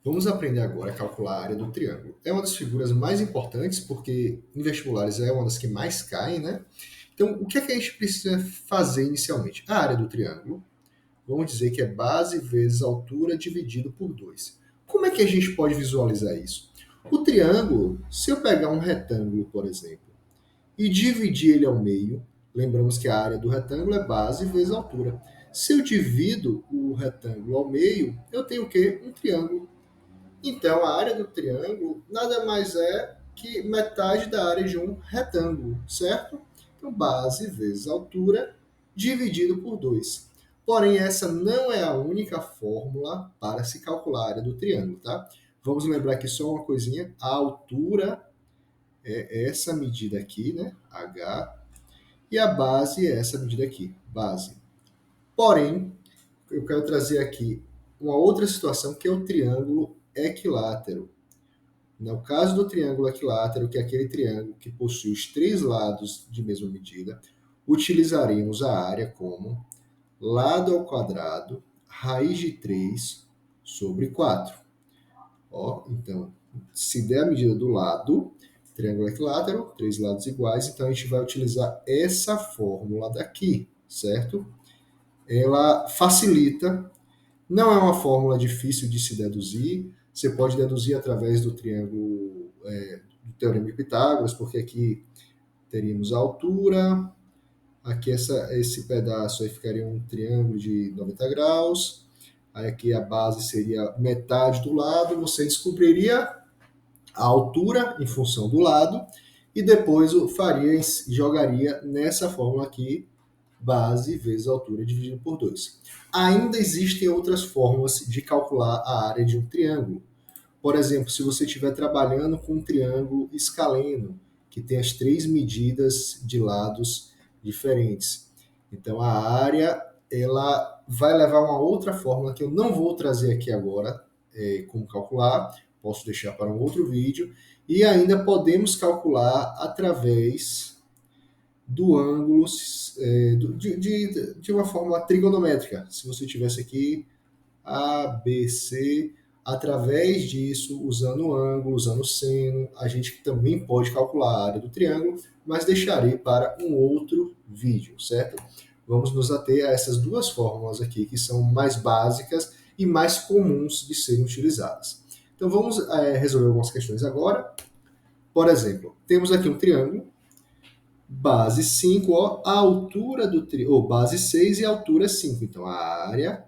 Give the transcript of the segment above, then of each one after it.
Vamos aprender agora a calcular a área do triângulo. É uma das figuras mais importantes porque em vestibulares é uma das que mais caem, né? Então, o que é que a gente precisa fazer inicialmente? A área do triângulo, vamos dizer que é base vezes altura dividido por 2. Como é que a gente pode visualizar isso? O triângulo, se eu pegar um retângulo, por exemplo, e dividir ele ao meio, lembramos que a área do retângulo é base vezes altura. Se eu divido o retângulo ao meio, eu tenho o quê? Um triângulo. Então, a área do triângulo nada mais é que metade da área de um retângulo, certo? Então, base vezes altura dividido por 2. Porém, essa não é a única fórmula para se calcular a área do triângulo, tá? Vamos lembrar aqui só uma coisinha: a altura é essa medida aqui, né? H, e a base é essa medida aqui, base. Porém, eu quero trazer aqui uma outra situação que é o triângulo equilátero. No caso do triângulo equilátero, que é aquele triângulo que possui os três lados de mesma medida, utilizaremos a área como lado ao quadrado, raiz de 3 sobre 4. Ó, então, se der a medida do lado, triângulo equilátero, três lados iguais, então a gente vai utilizar essa fórmula daqui, certo? Ela facilita, não é uma fórmula difícil de se deduzir, você pode deduzir através do triângulo, do teorema de Pitágoras, porque aqui teríamos a altura, aqui esse pedaço aí ficaria um triângulo de 90 graus, aí aqui a base seria metade do lado, você descobriria a altura em função do lado, e depois jogaria nessa fórmula aqui, base vezes altura dividido por 2. Ainda existem outras formas de calcular a área de um triângulo. Por exemplo, se você estiver trabalhando com um triângulo escaleno, que tem as três medidas de lados diferentes. Então, a área ela vai levar uma outra fórmula que eu não vou trazer aqui agora, como calcular, posso deixar para um outro vídeo, e ainda podemos calcular através do ângulo de uma forma trigonométrica. Se você tivesse aqui A, B, C, através disso, usando ângulo, usando seno, a gente também pode calcular a área do triângulo, mas deixarei para um outro vídeo, certo? Vamos nos ater a essas duas fórmulas aqui, que são mais básicas e mais comuns de serem utilizadas. Então vamos resolver algumas questões agora. Por exemplo, temos aqui um triângulo, base 5, ó, a altura do triângulo, ou base 6 e a altura 5. Então a área,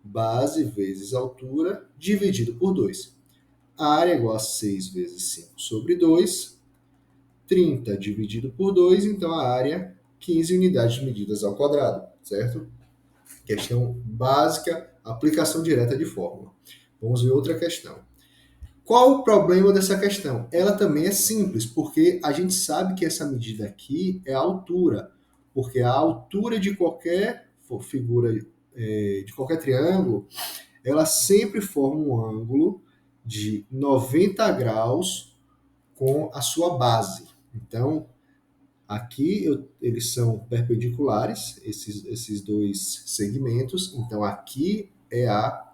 base vezes altura, dividido por 2. A área é igual a 6 vezes 5 sobre 2, 30 dividido por 2, então a área, 15 unidades medidas ao quadrado, certo? Questão básica, aplicação direta de fórmula. Vamos ver outra questão. Qual o problema dessa questão? Ela também é simples, porque a gente sabe que essa medida aqui é a altura, porque a altura de qualquer figura, de qualquer triângulo, ela sempre forma um ângulo de 90 graus com a sua base. Então, aqui eles são perpendiculares, esses dois segmentos. Então, aqui é a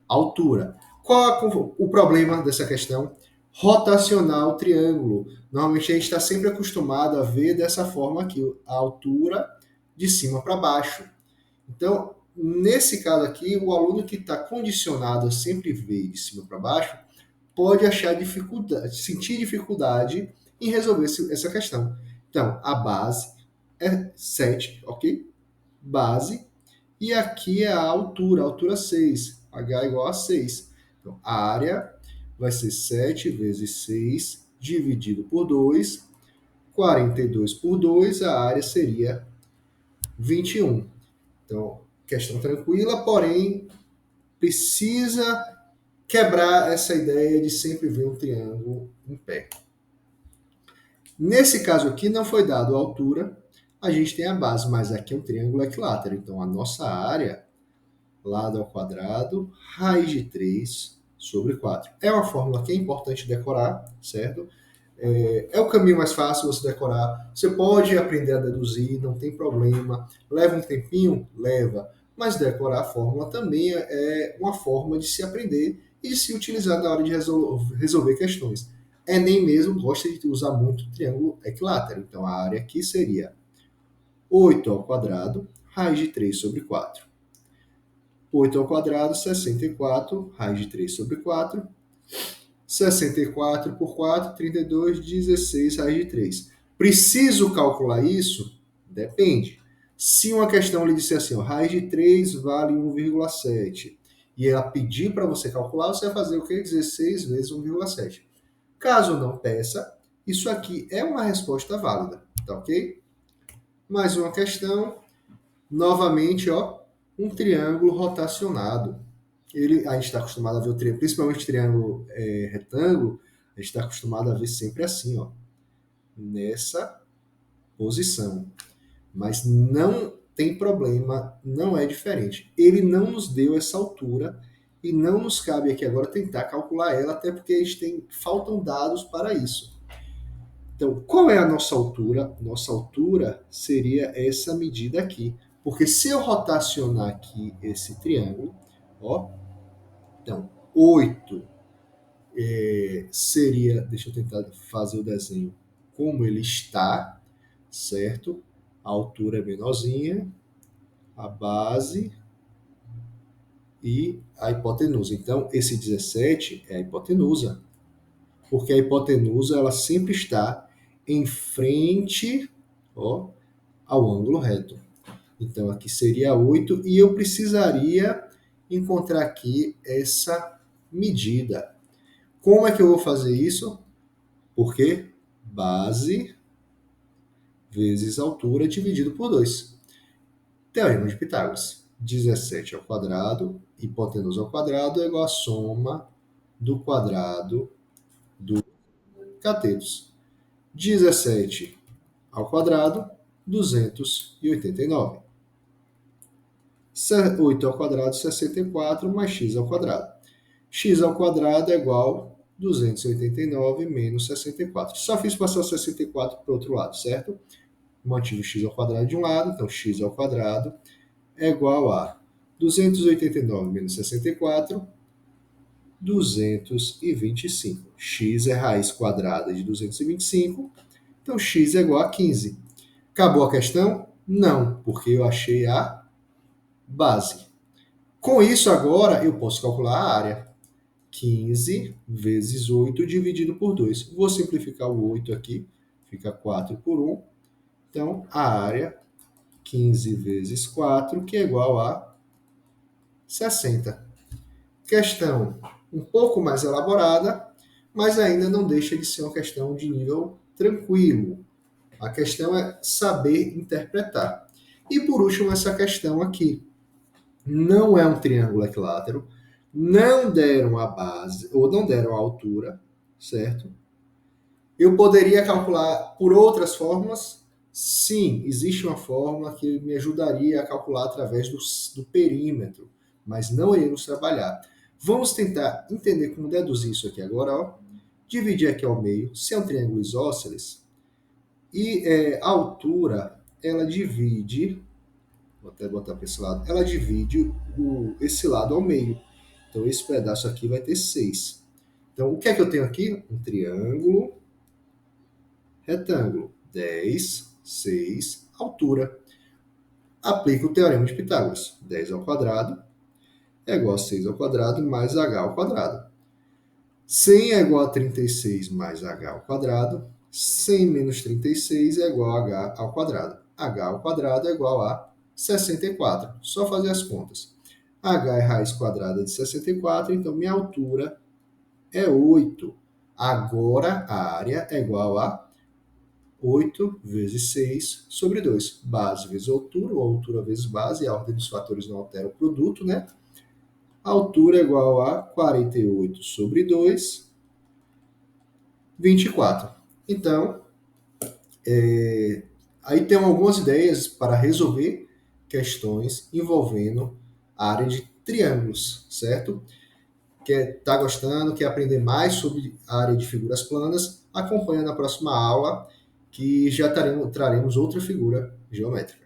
altura. Qual é o problema dessa questão? Rotacionar o triângulo. Normalmente a gente está sempre acostumado a ver dessa forma aqui, a altura de cima para baixo. Então, nesse caso aqui, o aluno que está condicionado a sempre ver de cima para baixo pode achar dificuldade, sentir dificuldade em resolver essa questão. Então, a base é 7, ok? Base. E aqui é a altura 6. H igual a 6. Então, a área vai ser 7 vezes 6 dividido por 2. 42 por 2, a área seria 21. Então, questão tranquila, porém precisa quebrar essa ideia de sempre ver um triângulo em pé. Nesse caso aqui não foi dado a altura, a gente tem a base, mas aqui é um triângulo equilátero. Então a nossa área, lado ao quadrado, raiz de 3 sobre 4. É uma fórmula que é importante decorar, certo? É o caminho mais fácil você decorar. Você pode aprender a deduzir, não tem problema. Leva um tempinho? Leva. Mas decorar a fórmula também é uma forma de se aprender e se utilizar na hora de resolver questões. Enem mesmo gosta de usar muito o triângulo equilátero. Então, a área aqui seria 8 ao quadrado, raiz de 3 sobre 4. 8 ao quadrado, 64, raiz de 3 sobre 4. 64 por 4, 32, 16, raiz de 3. Preciso calcular isso? Depende. Se uma questão lhe disser assim, ó, raiz de 3 vale 1,7, e ela pedir para você calcular, você vai fazer o quê? 16 vezes 1,7. Caso não peça, isso aqui é uma resposta válida, tá ok? Mais uma questão, novamente, ó, um triângulo rotacionado. A gente está acostumado a ver o triângulo, principalmente triângulo retângulo, a gente está acostumado a ver sempre assim, ó, nessa posição. Mas não tem problema, não é diferente. Ele não nos deu essa altura e não nos cabe aqui agora tentar calcular ela, até porque faltam dados para isso. Então, qual é a nossa altura? Nossa altura seria essa medida aqui. Porque se eu rotacionar aqui esse triângulo, ó, então, 8 seria, deixa eu tentar fazer o desenho como ele está, certo? A altura é menorzinha, a base e a hipotenusa. Então, esse 17 é a hipotenusa, porque a hipotenusa ela sempre está em frente, ó, ao ângulo reto. Então, aqui seria 8 e eu precisaria encontrar aqui essa medida. Como é que eu vou fazer isso? Porque base vezes altura dividido por 2. Teorema de Pitágoras. 17 ao quadrado, hipotenusa ao quadrado, é igual a soma do quadrado dos catetos. 17 ao quadrado, 289. 8 ao quadrado, 64, mais x ao quadrado. X ao quadrado é igual a 289 menos 64. Só fiz passar o 64 para o outro lado, certo? Mantive o x ao quadrado de um lado, então x ao quadrado é igual a 289 menos 64, 225. X é raiz quadrada de 225, então x é igual a 15. Acabou a questão? Não, porque eu achei a base. Com isso, agora, eu posso calcular a área. 15 vezes 8 dividido por 2. Vou simplificar o 8 aqui, fica 4 por 1. Então, a área 15 vezes 4, que é igual a 60. Questão um pouco mais elaborada, mas ainda não deixa de ser uma questão de nível tranquilo. A questão é saber interpretar. E por último, essa questão aqui. Não é um triângulo equilátero, não deram a base, ou não deram a altura, certo? Eu poderia calcular por outras formas? Sim, existe uma fórmula que me ajudaria a calcular através do perímetro, mas não iremos trabalhar. Vamos tentar entender como deduzir isso aqui agora, ó. Dividir aqui ao meio, se é um triângulo isósceles, e a altura, ela divide, vou até botar para esse lado, ela divide esse lado ao meio. Então, esse pedaço aqui vai ter 6. Então, o que é que eu tenho aqui? Um triângulo retângulo. 10, 6, altura. Aplica o teorema de Pitágoras. 10 ao quadrado é igual a 6 ao quadrado mais h ao quadrado. 100 é igual a 36 mais h ao quadrado. 100 menos 36 é igual a h ao quadrado. H ao quadrado é igual a 64. Só fazer as contas. H é raiz quadrada de 64, então minha altura é 8. Agora a área é igual a 8 vezes 6 sobre 2. Base vezes altura, ou altura vezes base, a ordem dos fatores não altera o produto, né? A altura é igual a 48 sobre 2, 24. Então, aí tem algumas ideias para resolver questões envolvendo a área de triângulos, certo? Tá gostando, quer aprender mais sobre a área de figuras planas, acompanha na próxima aula que já traremos outra figura geométrica.